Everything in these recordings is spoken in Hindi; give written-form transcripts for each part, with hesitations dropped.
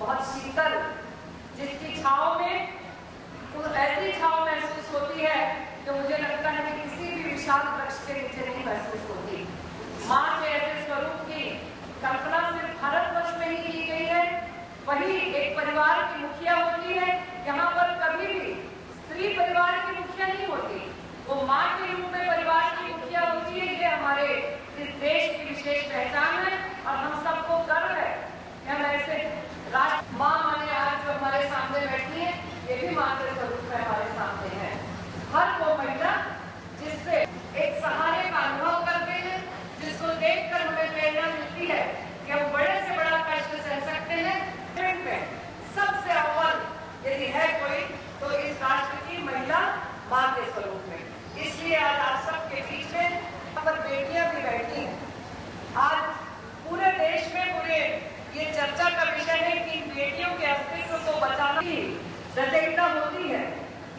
बहुत शीतल, जिसकी छाव में ऐसी छाव महसूस होती है जो मुझे लगता है कि किसी भी विशाल वृक्ष के नीचे नहीं महसूस होती। माँ के ऐसे स्वरूप की कल्पना सिर्फ भारतवर्ष में ही की गई है। वही एक परिवार की मुखिया होती है। यहाँ पर कभी भी स्त्री परिवार की मुखिया नहीं होती, वो माँ के रूप में परिवार की मुखिया होती है। ये हमारे इस देश की विशेष पहचान है और हम सबको गर्व है कि हम ऐसे राष्ट्र माँ माने आज जो हमारे सामने बैठी है, ये भी माँ के स्वरूप में हमारे सामने है। हर वो महिला जिससे एक सहारे का अनुभव करते हैं, जिसको देखकर हमें प्रेरणा मिलती है कि हम बड़े से बड़ा कष्ट सह सकते हैं। सबसे अव्वल यदि है कोई तो इस राष्ट्र की महिला माँ के स्वरूप में। इसलिए आज आप सबके बीच में यहाँ पर बेटियां भी बैठी हैं। आज पूरे देश में पूरे ये चर्चा का विषय है कि इन बेटियों के अस्तित्व को बचाना की रचयिता होती है।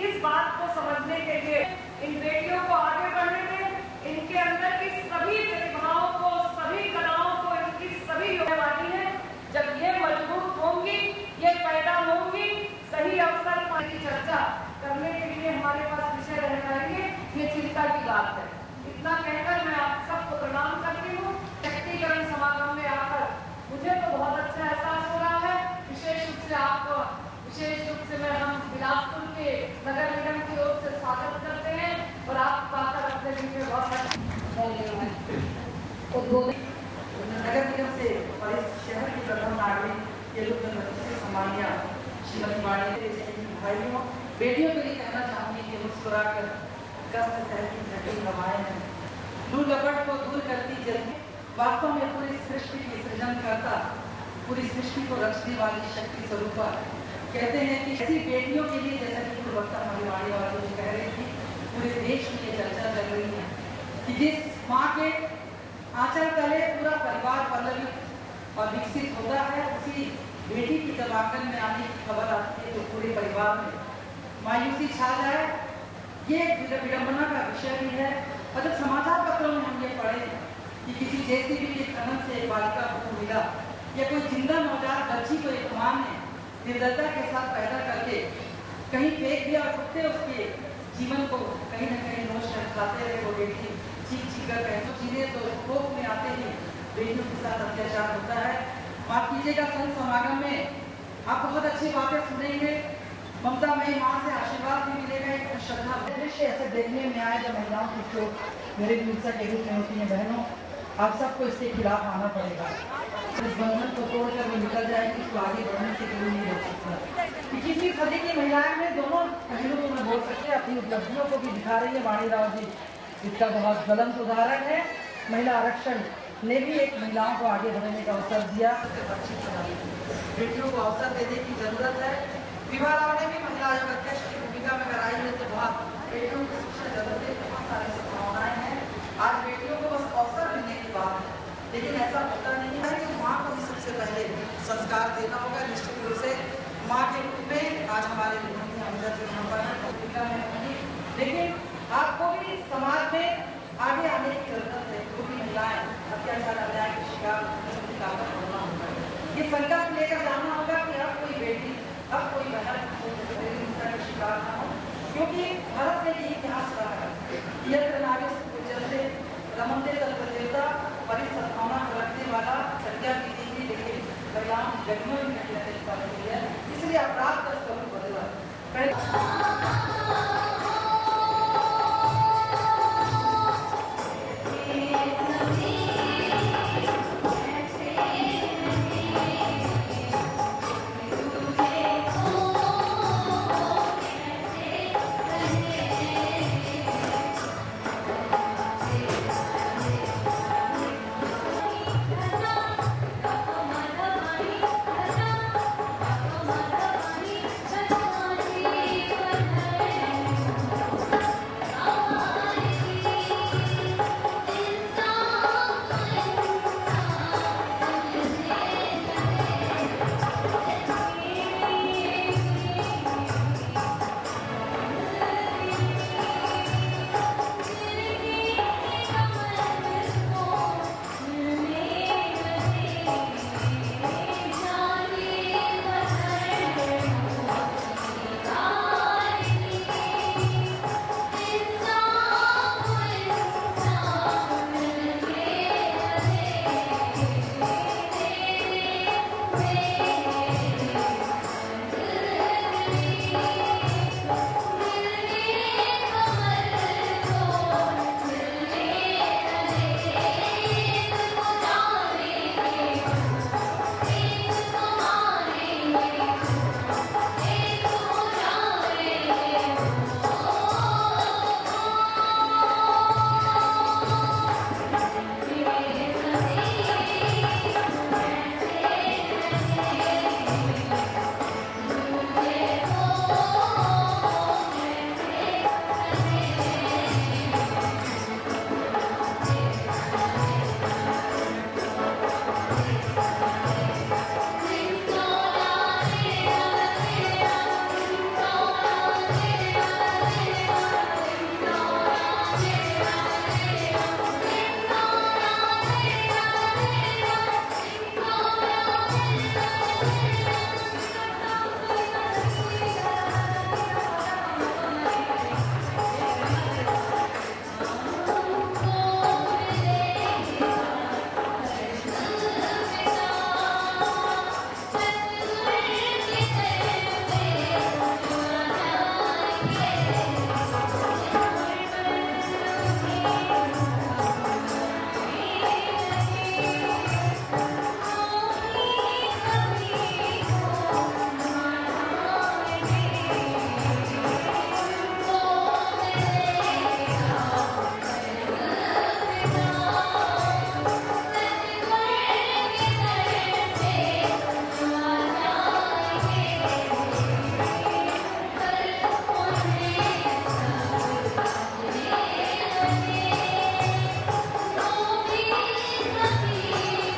इस बात को समझने के लिए इन बेटियों को आगे बढ़ने में, इनके अंदर की सभी प्रतिभाओं को, सभी कलाओं को, इनकी सभी योग्यवादी है। जब ये मजबूत होंगी, ये पैदा होंगी, सही अवसर की चर्चा करने के लिए हमारे पास विषय रह जाएंगे, ये चिंता की बात है। इतना कहकर मैं आप सबको प्रणाम करती हूँ। शक्तिकरण समागम में आकर मुझे तो बहुत अच्छा एहसास हो रहा है। विशेष रूप से आपको, विशेष रूप से मैं हम बिलासपुर के नगर निगम की ओर से स्वागत करते हैं और आप पाकर अपने बीच में बहुत नगर निगम से और इस शहर की प्रथम नागरिक ये लोग सम्मानिया श्रीमती वाणी भाइयों बेटियों के लिए कहना चाहूंगी कि मुस्कुराकर कष्ट सहती जटिल हवाएं हैं, लू लपट को दूर करती जल्दी। वास्तव में पूरी सृष्टि की सृजन करता, पूरी सृष्टि को रचने वाली शक्ति स्वरूपा। कहते हैं कि ऐसी बेटियों के लिए, जैसा कि पूर्ववक्ता हमारी वाणी वाली जो कह रही थी, पूरे देश में ये चर्चा चल रही है कि जिस माँ के आंचल तले पूरा परिवार पल्लवित और विकसित होता है, उसी बेटी की जब आंगन में आने की खबर आती है तो पूरे परिवार में मायूसी छा जाए, ये विडंबना का विषय भी है। और जब समाचार पत्रों में हम ये पढ़े कि किसी जेसीबी के खनन से एक बालिका को मिला, या कोई जिंदा नवजात बच्ची को एक मां ने निर्दयता के साथ पैदा करके कहीं फेंक दिया और कुत्ते उसके जीवन को कहीं न कहीं नोच कर खाते रहे, वो बेटी चीख चीख कर कहे तो चीजें तो कोख में आते ही बेटियों के साथ अत्याचार होता है। माफ कीजिएगा, संत समागम में आप बहुत अच्छी बातें सुनेंगे, ममता मई माँ से आशीर्वाद भी मिलेगा, एक श्रद्धा दृश्य ऐसे देखने में आए जब महिलाओं की चोट मेरे हिंसा के रूप में होती है। बहनों, आप सबको इसके खिलाफ आना पड़ेगा। इस बंधन को तोड़कर वो निकल जाएगी तो आगे बढ़ने से कोई नहीं रोक सकता। 21वीं सदी की महिलाएं में दोनों पहलुओं को मैं बोल सकते हैं, अपनी उपलब्धियों को भी दिखा रही है। वाणी राव जी इसका बहुत ज्वलंत उदाहरण है। महिला आरक्षण ने भी एक महिलाओं को आगे बढ़ने का अवसर दिया। बेटियों को अवसर देने की जरूरत है। विवाह राव ने भी महिला आयोग अध्यक्ष की भूमिका में कराई है, तो बहुत बेटियों को शिक्षा जरूरत है, बहुत सारी संभावनाएं हैं। आज बेटियों को बस अवसर मिलने की बात है, लेकिन ऐसा होता नहीं है कि माँ को भी सबसे पहले संस्कार देना होगा। निश्चित रूप से माँ के रूप में आज हमारे जो यहाँ पर भूमिका में होंगी, लेकिन आपको भी समाज में आगे आने की जरूरत है। जो भी महिलाएं अत्याचार अन्याय के शिकार होना होगा, ये संकल्प लेकर जाना होगा कि अब कोई बेटी, अब कोई बहन हिंसा का शिकार न हो, क्योंकि भारत में ये इतिहास रहा है। यत्र नारी पूज्यते रमन्ते तत्र देवता, परिसद्भावना को रखने वाला संज्ञा की थी, लेकिन परिणाम जगमों